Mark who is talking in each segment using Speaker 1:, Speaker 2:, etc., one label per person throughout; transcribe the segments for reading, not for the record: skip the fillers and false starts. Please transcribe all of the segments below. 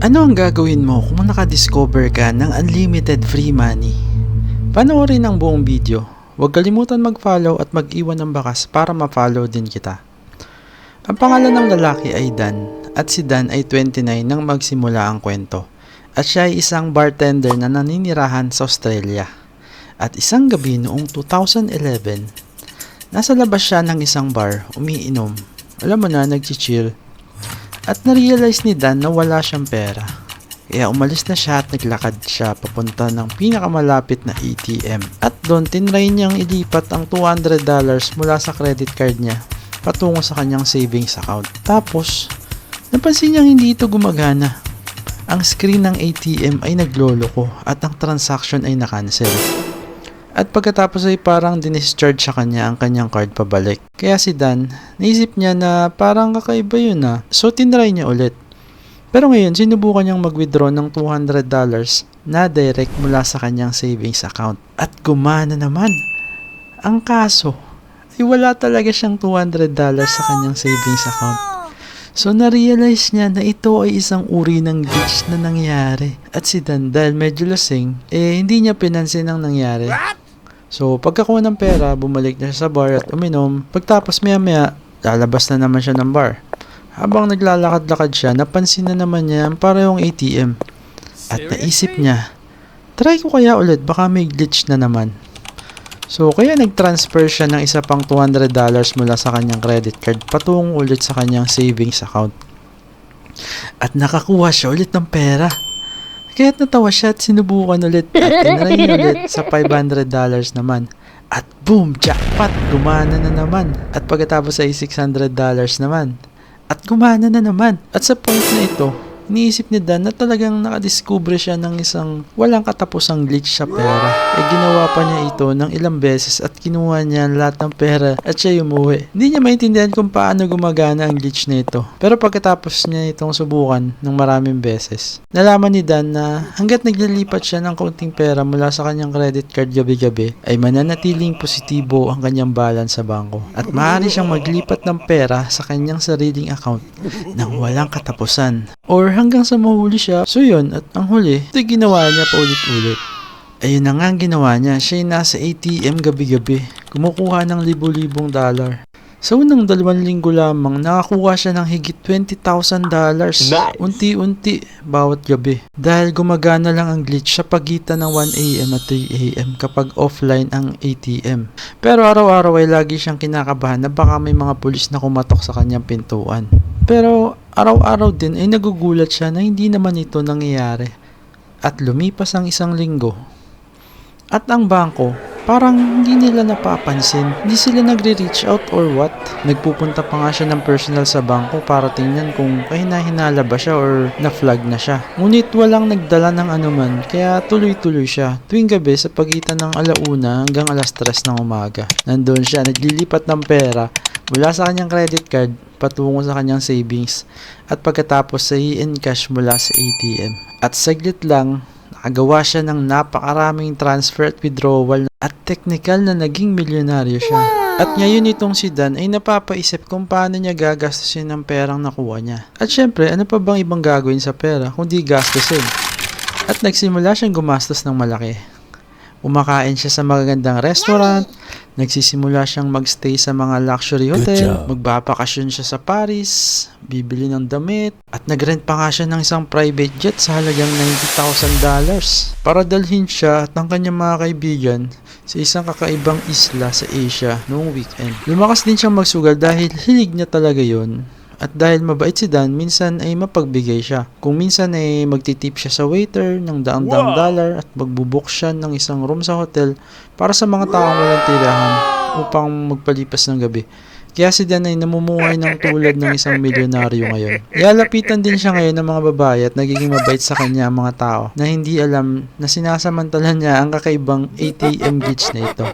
Speaker 1: Ano ang gagawin mo kung nakadiscover ka ng unlimited free money? Panoorin ang buong video. Huwag kalimutan mag-follow at mag-iwan ng bakas para ma-follow din kita. Ang pangalan ng lalaki ay Dan at si Dan ay 29 nang magsimula ang kwento. At siya ay isang bartender na naninirahan sa Australia. At isang gabi noong 2011, nasa labas siya ng isang bar, umiinom. Alam mo na, nag-chill. At na-realize ni Dan na wala siyang pera. Kaya umalis na siya at naglakad siya papunta ng pinakamalapit na ATM. At doon tinry niyang ilipat ang $200 mula sa credit card niya patungo sa kanyang savings account. Tapos, napansin niyang hindi ito gumagana. Ang screen ng ATM ay nagloloko at ang transaction ay na-cancel. At pagkatapos ay parang dinischarge sa kanya ang kanyang card pabalik. Kaya si Dan, naisip niya na parang kakaiba yun ah. So tinry niya ulit. Pero ngayon, sinubukan niyang mag-withdraw ng $200 na direct mula sa kanyang savings account. At gumana naman. Ang kaso, ay wala talaga siyang $200 sa kanyang savings account. So na-realize niya na ito ay isang uri ng glitch na nangyari. At si Dan, dahil medyo lasing, hindi niya pinansin ang nangyari. So pagkakuha ng pera, bumalik na siya sa bar at uminom. Pagtapos maya-maya, lalabas na naman siya ng bar. Habang naglalakad-lakad siya, napansin na naman niya ang parehong ATM. At naisip niya, try ko kaya ulit, baka may glitch na naman. So kaya nag-transfer siya ng isa pang $200 mula sa kanyang credit card patungo ulit sa kanyang savings account. At nakakuha siya ulit ng pera. Kaya't natawa siya at sinubukan ulit at tinry ulit sa $500 naman. At boom! Jackpot! Gumana na naman. At pagkatapos ay $600 naman. At gumana na naman. At sa point na ito, iniisip ni Dan na talagang nakadiscover siya ng isang walang katapusang glitch sa pera. Ginawa pa niya ito ng ilang beses at kinuha niya lahat ng pera at siya umuwi. Hindi niya maintindihan kung paano gumagana ang glitch na ito. Pero pagkatapos niya itong subukan ng maraming beses, nalaman ni Dan na hanggat naglilipat siya ng kaunting pera mula sa kanyang credit card gabi-gabi, ay mananatiling positibo ang kanyang balance sa bangko. At maaari siyang maglipat ng pera sa kanyang sariling account nang walang katapusan. Or hanggang sa mahuli siya. So yun, at ang huli, ito ginawa niya paulit-ulit. Ayun na nga ang ginawa niya, siya ay nasa ATM gabi-gabi, kumukuha ng libu-libong dollar. Sa unang 2 linggo lamang, nakakuha siya ng higit $20,000. Nice. Unti-unti, bawat gabi. Dahil gumagana lang ang glitch sa pagitan ng 1 AM at 3 AM kapag offline ang ATM. Pero araw-araw ay lagi siyang kinakabahan na baka may mga pulis na kumatok sa kanyang pintuan. Pero araw-araw din ay nagugulat siya na hindi naman ito nangyayari. At lumipas ang 1 linggo. At ang bangko, parang hindi nila napapansin. Hindi sila nagre-reach out or what. Nagpupunta pa nga siya ng personal sa bangko para tingnan kung kahina-hinala ba siya or na-flag na siya. Ngunit walang nagdala ng anuman, kaya tuloy-tuloy siya. Tuwing gabi sa pagitan ng 1:00 hanggang 3:00 ng umaga. Nandun siya, naglilipat ng pera mula sa kanyang credit card patungo sa kanyang savings at pagkatapos sa i-encash mula sa ATM. At saglit lang, nakagawa siya ng napakaraming transfer at withdrawal at technical na naging milyonaryo siya. At ngayon itong si Dan ay napapaisip kung paano niya gagastusin ang perang nakuha niya. At syempre, ano pa bang ibang gagawin sa pera kundi gastusin? At nagsimula siyang gumastos ng malaki. Umakain siya sa magagandang restaurant, nagsisimula siyang magstay sa mga luxury hotel, magbabakasyon siya sa Paris, bibili ng damit, at nagrent pa nga siya ng isang private jet sa halagang $90,000 para dalhin siya at ang kanyang mga kaibigan sa isang kakaibang isla sa Asia noong weekend. Lumakas din siyang magsugal dahil hilig niya talaga yon. At dahil mabait si Dan, minsan ay mapagbigay siya. Kung minsan ay magtitip siya sa waiter ng daang-daang dollar at magbubook siya ng isang room sa hotel para sa mga taong walang tirahan upang magpalipas ng gabi. Kaya si Dan ay namumuhay ng tulad ng isang milyonaryo ngayon. Ialapitan din siya ngayon ng mga babae at nagiging mabait sa kanya ang mga tao na hindi alam na sinasamantala niya ang kakaibang ATM glitch na ito.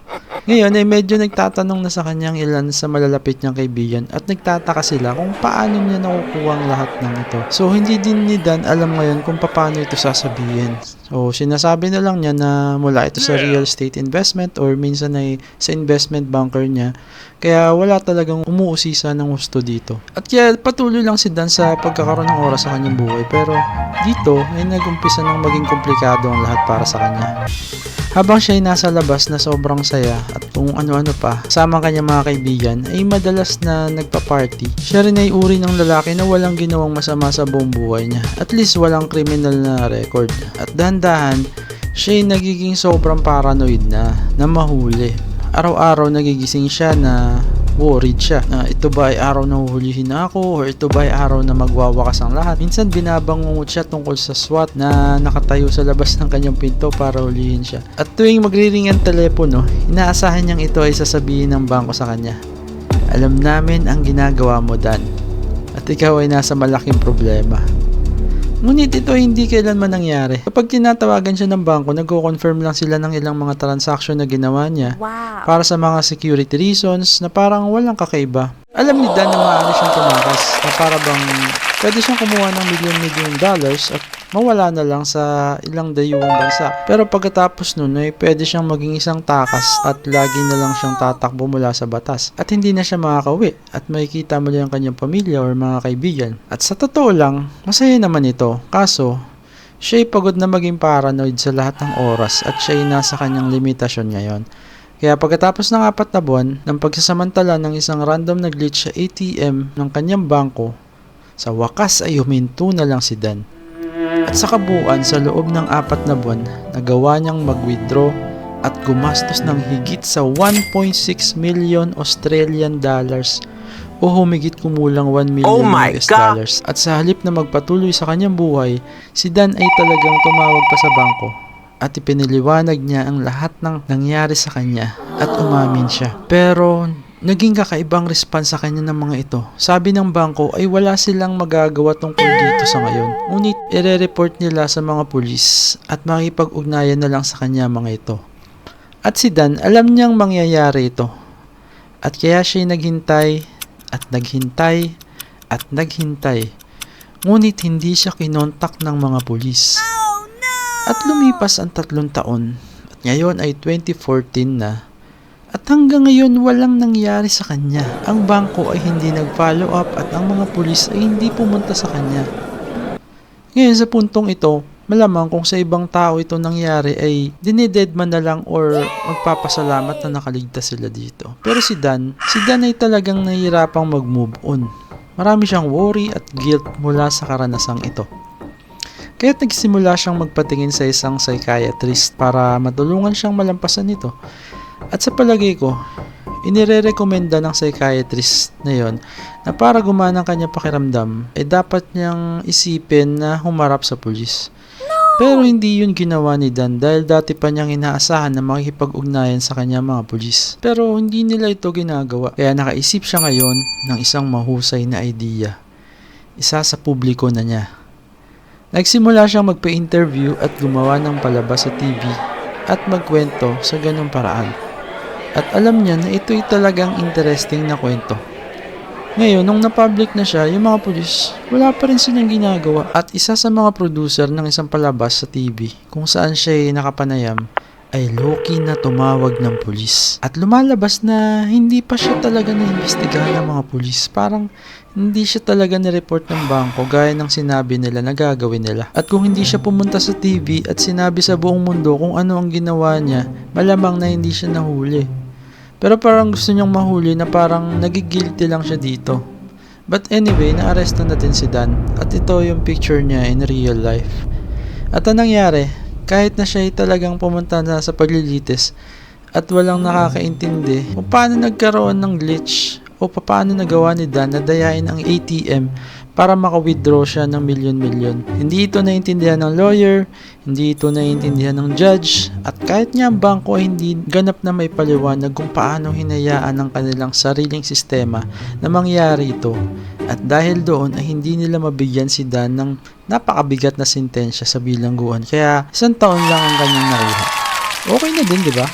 Speaker 1: Ngayon ay medyo nagtatanong na sa kanyang ilan sa malalapit niyang kaibigan at nagtataka sila kung paano niya nakukuha ang lahat ng ito. So hindi din ni Dan alam ngayon kung paano ito sasabihin. So sinasabi na lang niya na mula ito sa real estate investment or minsan ay sa investment banker niya. Kaya wala talagang umuusisa ng gusto dito. At kaya patuloy lang si Dan sa pagkakaroon ng oras sa kanyang buhay pero Dito ay nag-umpisa ng maging komplikado ang lahat para sa kanya. Habang siya ay nasa labas na sobrang saya at kung ano-ano pa, kasama ang kanyang mga kaibigan ay madalas na nagpa-party. Siya rin ay uri ng lalaki na walang ginawang masama sa buong buhay niya. At least walang kriminal na record. At dahan-dahan, siya ay nagiging sobrang paranoid na mahuli. Araw-araw nagigising siya na worried siya na ito ba ay araw na huhulihin na ako or ito ba ay araw na magwawakas ang lahat. Minsan binabangungot siya tungkol sa SWAT na nakatayo sa labas ng kanyang pinto para hulihin siya. At tuwing magriring ang telepono, inaasahan niyang ito ay sasabihin ng bangko sa kanya, "Alam namin ang ginagawa mo, Dan, at ikaw ay nasa malaking problema." Ngunit ito ay hindi kailanman nangyari. Kapag tinatawagan siya ng bangko, nagko-confirm lang sila ng ilang mga transaction na ginawa niya para sa mga security reasons na parang walang kakaiba. Alam ni Dan na maaari siyang tumakas na para bang pwede siyang kumuha ng milyon-milyon dollars at mawala na lang sa ilang dayuhang bansa. Pero pagkatapos nun ay pwede siyang maging isang takas at lagi na lang siyang tatakbo mula sa batas. At hindi na siya makakauwi at makikita muli ang kanyang pamilya or mga kaibigan. At sa totoo lang, masaya naman ito. Kaso, siya ay pagod na maging paranoid sa lahat ng oras at siya ay nasa kanyang limitasyon ngayon. Kaya pagkatapos ng 4 na buwan ng pagsasamantala ng isang random na glitch sa ATM ng kanyang bangko, sa wakas ay huminto na lang si Dan. At sa kabuuan sa loob ng 4 na buwan, nagawa niyang mag-withdraw at gumastos ng higit sa 1.6 million Australian dollars o humigit kumulang 1 million US dollars. At sa halip na magpatuloy sa kanyang buhay, si Dan ay talagang tumawag pa sa bangko at ipiniliwanag niya ang lahat ng nangyari sa kanya at umamin siya. Pero naging kakaibang response sa kanya ng mga ito. Sabi ng bangko ay wala silang magagawa tungkol dito sa ngayon. Ngunit ire-report nila sa mga pulis at makipag-ugnayan na lang sa kanya mga ito. At si Dan alam niyang mangyayari ito. At kaya siya naghintay at naghintay at naghintay. Ngunit hindi siya kinontak ng mga pulis. At lumipas ang 3 taon. At ngayon ay 2014 na. At hanggang ngayon walang nangyari sa kanya. Ang bangko ay hindi nag-follow up at ang mga pulis ay hindi pumunta sa kanya. Ngayon sa puntong ito, malamang kung sa ibang tao ito nangyari ay dinededman na lang or magpapasalamat na nakaligtas sila dito. Pero si Dan ay talagang nahihirapang mag-move on. Marami siyang worry at guilt mula sa karanasang ito. Kaya't nagsimula siyang magpatingin sa isang psychiatrist para matulungan siyang malampasan ito. At sa palagay ko, inire-recommenda ng psychiatrist na yon na para gumana ang kanyang pakiramdam ay dapat niyang isipin na humarap sa pulis. Pero hindi yun ginawa ni Dan dahil dati pa niyang inaasahan na makikipag-ugnayan sa kanyang mga pulis. Pero hindi nila ito ginagawa. Kaya nakaisip siya ngayon ng isang mahusay na idea. Isa sa publiko na niya. Nagsimula siyang magpa-interview at gumawa ng palabas sa TV at magkwento sa ganung paraan. At alam niya na ito'y talagang interesting na kwento. Ngayon, nung na-public na siya, yung mga pulis, wala pa rin silang ginagawa. At isa sa mga producer ng isang palabas sa TV, kung saan siya ay nakapanayam, ay low-key na tumawag ng pulis. At lumalabas na hindi pa siya talaga na-imbestigahan ng mga pulis. Parang hindi siya talaga na-report ng bangko gaya ng sinabi nila na gagawin nila. At kung hindi siya pumunta sa TV at sinabi sa buong mundo kung ano ang ginawa niya, malamang na hindi siya nahuli. Pero parang gusto niyang mahuli na parang nagigilty lang siya dito. But anyway, naaresto na din si Dan. At ito yung picture niya in real life. At ang nangyari, kahit na siya ay talagang pumunta na sa paglilitis at walang nakakaintindi kung paano nagkaroon ng glitch o paano nagawa ni Dan na dayain ang ATM para maka-withdraw siya ng milyon-milyon. Hindi ito naiintindihan ng lawyer, hindi ito naiintindihan ng judge, at kahit nga ang bangko ay hindi ganap na may paliwanag kung paano hinayaan ng kanilang sariling sistema na mangyari ito. At dahil doon ay hindi nila mabigyan si Dan ng napakabigat na sentensya sa bilangguan. Kaya 1 taon lang ang kanyang nakuha. Okay na din, di ba?